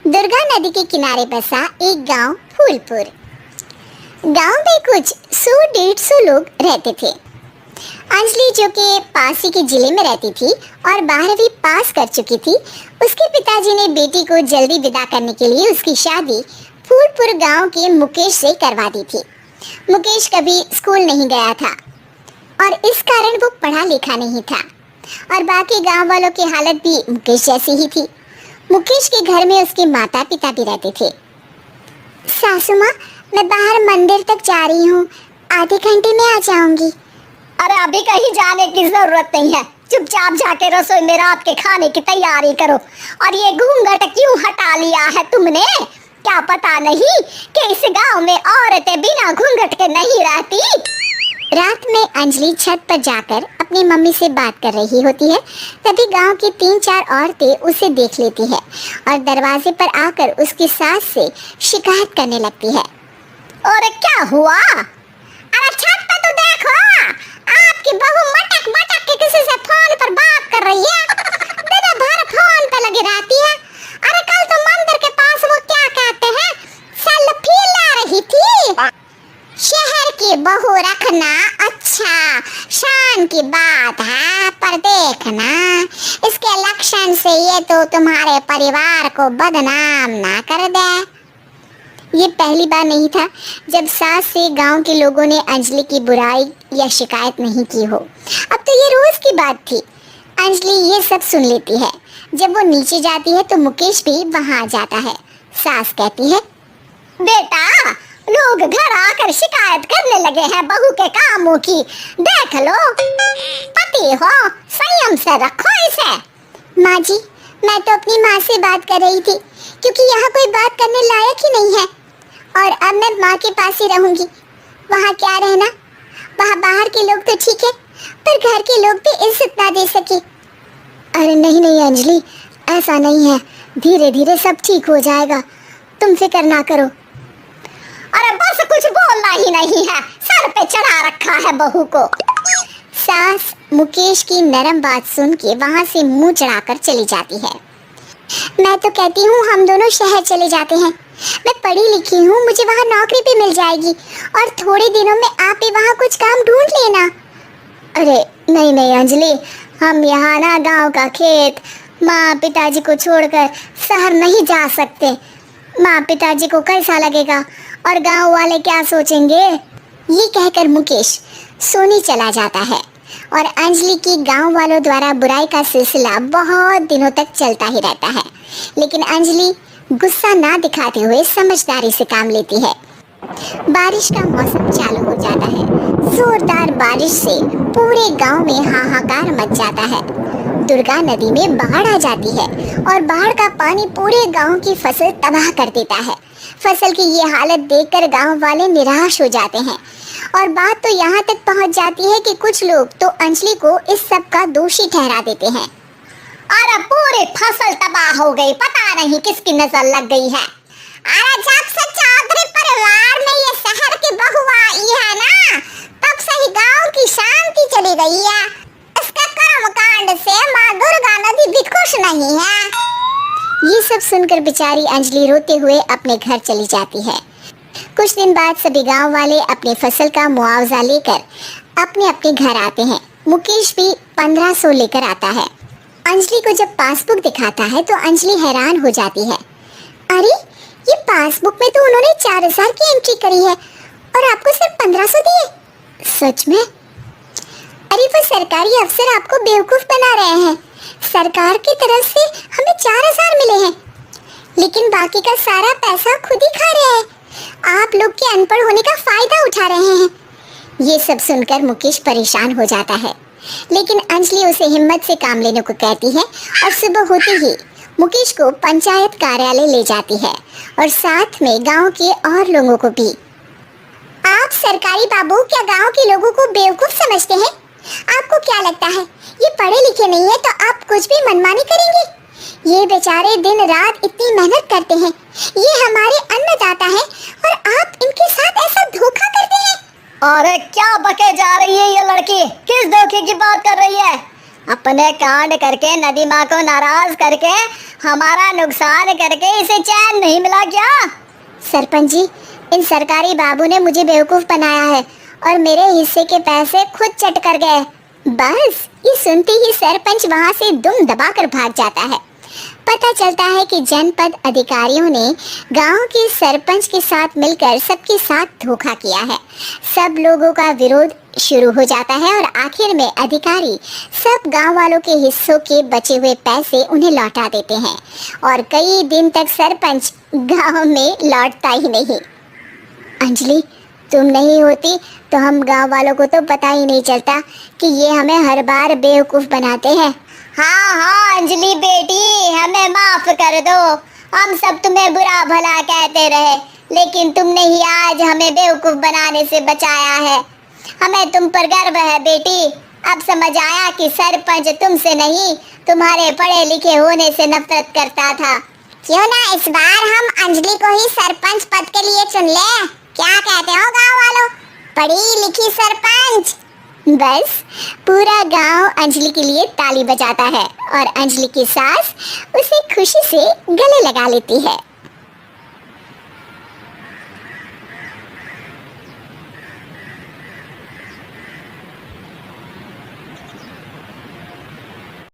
दुर्गा नदी के किनारे बसा एक गांव फूलपुर। गांव में कुछ 100-150 लोग रहते थे। अंजलि, जो कि पास ही के जिले में रहती थी और 12वीं पास कर चुकी थी, उसके पिताजी ने बेटी को जल्दी विदा करने के लिए उसकी शादी फूलपुर गांव के मुकेश से करवा दी थी। मुकेश कभी स्कूल नहीं गया था और इस कारण वो पढ़ा लिखा नहीं था और बाकी गांव वालों की हालत भी मुकेश जैसी ही थी। मुकेश के घर में उसके माता पिता भी रहते थे। सासू माँ, मैं बाहर मंदिर तक जा रही हूँ, आधे घंटे में आ जाऊंगी। अरे अभी कहीं जाने की जरूरत नहीं है, चुपचाप जाके रसोई में रात के खाने की तैयारी करो। और ये घूंघट क्यों हटा लिया है तुमने? क्या पता नहीं कि इस गांव में औरतें बिना घूंघट के नहीं रहती। रात में अंजलि छत पर जाकर अपनी मम्मी से बात कर रही होती है। तभी गांव की 3-4 औरतें उसे देख लेती है और दरवाजे पर आकर उसकी सास से शिकायत करने लगती है। और क्या हुआ? अरे छत पर तो देखो, आपकी बहू मटक मटक के किसी से फोन पर बात कर रही है। दिन भर फोन पे लगी रहती है। अरे कल तो मंदिर के पास वो क्या कहते हैं, सेल्फी ले रही थी। शहर की बहू रखना अच्छा शान की बात है, पर देखना इसके लक्षण से ये तो तुम्हारे परिवार को बदनाम ना कर दे। ये पहली बार नहीं था जब सास से गांव के लोगों ने अंजलि की बुराई या शिकायत नहीं की हो। अब तो ये रोज की बात थी। अंजलि ये सब सुन लेती है। जब वो नीचे जाती है तो मुकेश भी वहां जाता है। सास कहती है, बेटा, लोग घर आकर शिकायत करने लगे हैं बहू के कामों की। देख लो, पति हो, संयम से रखो इसे। माँ जी, मैं तो अपनी माँ से बात कर रही थी क्योंकि यहाँ कोई बात करने लायक ही नहीं है और अब मैं माँ के पास ही रहूंगी। वहाँ क्या रहना, वहाँ बाहर के लोग तो ठीक है पर घर के लोग भी इज्जत ना दे सके। अरे नहीं नहीं अंजलि, ऐसा नहीं है, धीरे धीरे सब ठीक हो जाएगा, तुम फिक्र ना करो। अरे बस कुछ बोलना ही नहीं है, सर पे चढ़ा रखा है बहू को। सास मुकेश की नरम बात सुन के वहाँ से मुंह चढ़ाकर चली जाती है। मैं तो कहती हूँ हम दोनों शहर चले जाते हैं। मैं पढ़ी लिखी हूँ, मुझे वहाँ नौकरी भी मिल जाएगी और थोड़े दिनों में आप भी वहाँ कुछ काम ढूंढ लेना। अरे नहीं नहीं अंजलि, हम यहाँ ना गांव का खेत, माँ पिताजी को छोड़कर शहर नहीं जा सकते। माँ पिताजी को कैसा लगेगा और गांव वाले क्या सोचेंगे? ये कहकर मुकेश सोने चला जाता है और अंजलि की गांव वालों द्वारा बुराई का सिलसिला बहुत दिनों तक चलता ही रहता है। लेकिन अंजलि गुस्सा ना दिखाते हुए समझदारी से काम लेती है। बारिश का मौसम चालू हो जाता है। जोरदार बारिश से पूरे गांव में हाहाकार मच जाता है। दुर्गा नदी में बाढ़ आ जाती है और बाढ़ का पानी पूरे गांव की फसल तबाह कर देता है। फसल की ये हालत देखकर गांव वाले निराश हो जाते हैं और बात तो यहाँ तक पहुँच जाती है कि कुछ लोग तो अंजलि को इस सब का दोषी ठहरा देते हैं। अरे पूरी फसल तबाह हो गई, पता नहीं किसकी नजर लग गई है। अरे जब से चौधरी परिवार में ये शहर की बहू आई है ना, तब से ही गांव की शांति चली गई है। इसके कर्मकांड से माँ दुर्गा नदी भी खुश नहीं है। ये सब सुनकर बेचारी अंजलि रोते हुए अपने घर चली जाती है। कुछ दिन बाद सभी गांव वाले अपनी फसल का मुआवजा लेकर अपने अपने घर आते हैं। मुकेश भी 1500 लेकर आता है। अंजलि को जब पासबुक दिखाता है तो अंजलि हैरान हो जाती है। अरे ये पासबुक में तो उन्होंने 4000 की एंट्री करी है और आपको सिर्फ 1500 दिए। सच में? अरे वो सरकारी अफसर आपको बेवकूफ बना रहे हैं। सरकार की तरफ से हमें 4000 मिले हैं लेकिन बाकी का सारा पैसा खुद ही खा रहे हैं। आप लोग के अनपढ़ होने का फायदा उठा रहे हैं। ये सब सुनकर मुकेश परेशान हो जाता है लेकिन अंजलि उसे हिम्मत से काम लेने को कहती है और सुबह होते ही मुकेश को पंचायत कार्यालय ले जाती है और साथ में गांव के और लोगों को भी। आप सरकारी बाबू क्या गांव के लोगों को बेवकूफ समझते हैं? आपको क्या लगता है ये पढ़े लिखे नहीं है तो आप कुछ भी मनमानी करेंगे? ये बेचारे दिन रात इतनी मेहनत करते हैं, ये हमारे अन्नदाता हैं और आप इनके साथ ऐसा धोखा करते हैं। अरे क्या बके जा रही है ये लड़की? किस धोखे की बात कर रही है? अपने कांड करके नदी माँ को नाराज करके हमारा नुकसान करके इसे चैन नहीं मिला क्या? सरपंच जी, इन सरकारी बाबू ने मुझे बेवकूफ बनाया है और मेरे हिस्से के पैसे खुद चट कर गए। बस ये सुनते ही सरपंच वहां से दुम दबाकर भाग जाता है। पता चलता है कि जनपद अधिकारियों ने गांव के सरपंच के साथ मिलकर सबके साथ धोखा किया है। सब लोगों का विरोध शुरू हो जाता है और आखिर में अधिकारी सब गांव वालों के हिस्सों के बचे हुए पैसे उन्हें लौटा देते हैं और कई दिन तक सरपंच गांव में लौटता ही नहीं। अंजलि, तुम नहीं होती तो हम गांव वालों को तो पता ही नहीं चलता कि ये हमें हर बार बेवकूफ बनाते हैं। हाँ अंजलि बेटी, हमें माफ कर दो। हम सब तुम्हें बुरा भला कहते रहे, लेकिन तुमने ही आज हमें बेवकूफ बनाने से बचाया है। हमें तुम पर गर्व है बेटी। अब समझ आया कि सरपंच तुमसे नहीं, तुम्हारे पढ़े लिखे होने से नफरत करता था। क्यों ना इस बार हम अंजलि को ही सरपंच पद के लिए चुन ले? क्या कहते हो गांव वालों? पढ़ी लिखी सरपंच। बस पूरा गांव अंजलि के लिए ताली बजाता है और अंजलि की सास उसे खुशी से गले लगा लेती है।